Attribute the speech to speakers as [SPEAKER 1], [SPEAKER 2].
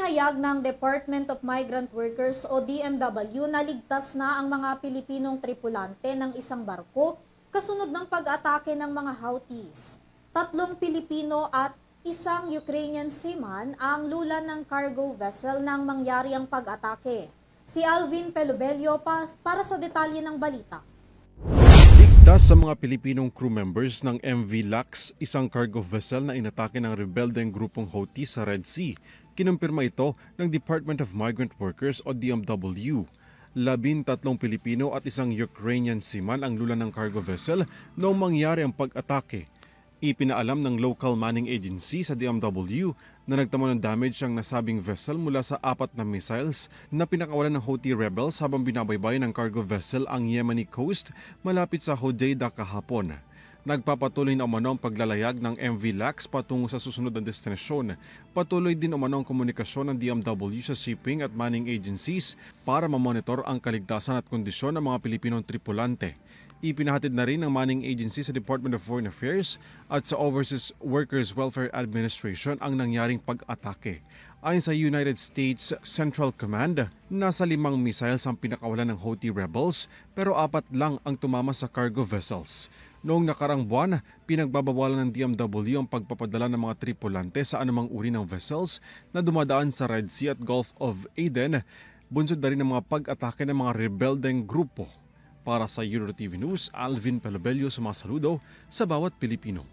[SPEAKER 1] Ipinahayag ng Department of Migrant Workers o DMW na ligtas na ang mga Pilipinong tripulante ng isang barko kasunod ng pag-atake ng mga Houthis. 3 Pilipino at isang Ukrainian seaman ang lulan ng cargo vessel nang mangyari ang pag-atake. Si Alvin Pelobelio para sa detalye ng balita.
[SPEAKER 2] Ligtas sa mga Pilipinong crew members ng MV Lux, isang cargo vessel na inatake ng rebeldeng grupong Houthi sa Red Sea. Kinumpirma ito ng Department of Migrant Workers o DMW. 13 Pilipino at isang Ukrainian seaman ang lulan ng cargo vessel noong mangyari ang pag-atake. Ipinaalam ng local manning agency sa DMW na nagtamo ng damage ang nasabing vessel mula sa 4 na missiles na pinakawalan ng Houthi rebels habang binabaybay ng cargo vessel ang Yemeni coast malapit sa Hodeidah kahapon. Nagpapatuloy na umano ang paglalayag ng MV Lux patungo sa susunod na destinasyon. Patuloy din umano ang komunikasyon ng DMW sa shipping at manning agencies para mamonitor ang kaligtasan at kondisyon ng mga Pilipinong tripulante. Ipinahatid na rin ng manning agency sa Department of Foreign Affairs at sa Overseas Workers Welfare Administration ang nangyaring pag-atake. Ayon sa United States Central Command, nasa 5 missiles ang pinakawalan ng Houthi rebels pero 4 lang ang tumama sa cargo vessels. Noong nakarang buwan, pinagbabawalan ng DMW ang pagpapadala ng mga tripulante sa anumang uri ng vessels na dumadaan sa Red Sea at Gulf of Aden, bunsod na rin ng mga pag-atake ng mga rebeldeng grupo. Para sa EuroTV News, Alvin Pelobelio sumasaludo sa bawat Pilipino.